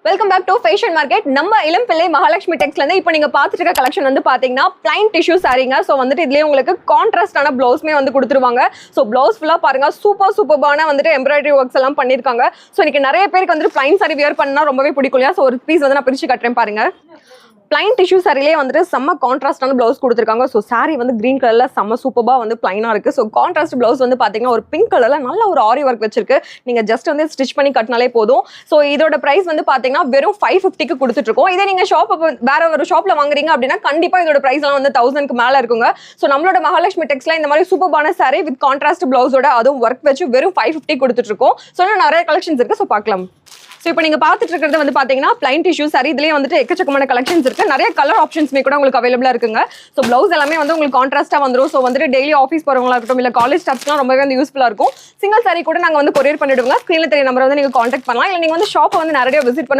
Welcome back to fashion market. நம்ம இளம்பிள்ளை மகாலட்சுமி டெக்ஸ்லேருந்து இப்போ நீங்கள் பார்த்துட்டு இருக்க கலெக்ஷன் வந்து பார்த்தீங்கன்னா பிளைன் டிஷ்யூ சாரீங்க. ஸோ வந்துட்டு இதுலேயே உங்களுக்கு கான்ட்ராஸ்டான ப்ளவுஸ்மே வந்து கொடுத்துருவாங்க. ஸோ ப்ளவுஸ் ஃபுல்லாக பாருங்க சூப்பர்பான வந்துட்டு எம்ப்ராய்டரி ஒர்க்ஸ் எல்லாம் பண்ணியிருக்காங்க. ஸோ இன்னைக்கு நிறைய பேருக்கு வந்துட்டு பிளைன் சாரி வியர் பண்ணால் ரொம்பவே பிடிக்கும் இல்லையா? ஸோ ஒரு பீஸ் வந்து நான் பிரிச்சு கட்டுறேன் பாருங்க. பிளைன் டிஷ்யூ சாரிலேயே வந்துட்டு செம்ம கான்ட்ராஸ்டான ப்ளவுஸ் கொடுத்துருக்காங்க. ஸோ சாரி வந்து கிரீன் கலரில் செம்ம சூப்பராக வந்து பிளைனாக இருக்குது. ஸோ கான்ட்ராஸ்ட் ப்ளவுஸ் வந்து பார்த்தீங்கன்னா ஒரு பிங்க் கலரில் நல்ல ஒரு ஆரி ஒர்க் வச்சிருக்கு. நீங்கள் ஜஸ்ட் வந்து ஸ்டிச் பண்ணி கட்டினாலே போதும். ஸோ இதோட ப்ரைஸ் வந்து பார்த்தீங்கன்னா வெறும் 550க்கு கொடுத்துட்ருக்கோம். இதே நீங்கள் வேற ஒரு ஷாப்பில் வாங்குறீங்க அப்படின்னா கண்டிப்பாக இதோட ப்ரைஸ்லாம் வந்து 1000க்கு மேலே இருக்குங்க. ஸோ நம்மளோட மகாலட்சுமி டெக்ஸ்ல இந்த மாதிரி சூப்பரான சாரி வித் கான்ட்ராஸ்ட் ப்ளவுஸோட அதுவும் ஒர்க் வச்சு வெறும் 550 கொடுத்துட்ருக்கோம். ஸோ நிறைய கலெக்ஷன்ஸ் இருக்குது. ஸோ பார்க்கலாம். ஸோ இப்போ நீங்கள் பார்த்துட்டு இருக்கிறது வந்து பார்த்தீங்கன்னா பிளைன் டிஷ்யூ சாரி. இதுலேயே வந்துட்டு எக்கச்சக்கமான கலெக்ஷன்ஸ் இருக்குது. நிறைய கலர் ஆப்ஷன்ஸ்மே கூட உங்களுக்கு அவைலபிளாக இருக்குங்க. ஸோ ப்ளவுஸ் எல்லாமே வந்து உங்களுக்கு கான்ட்ராஸ்ட்டாக வந்துடும். ஸோ வந்துட்டு டெய்லி ஆஃபீஸ் போகிறவங்களா இருக்கட்டும் இல்லை காலேஜ் ஸ்டாஃப்ஸ்லாம் ரொம்பவே வந்து யூஸ்ஃபுல்லாக இருக்கும். சிங்கிள் சாரி கூட நாங்கள் வந்து கொரியர் பண்ணிவிடுவோங்க. ஸ்க்ரீனில் தெரிய நம்பரை வந்து நீங்கள் காண்டாக்ட் பண்ணலாம். இல்லை நீங்கள் வந்து ஷாப்பை வந்து நிறைய விசிட் பண்ண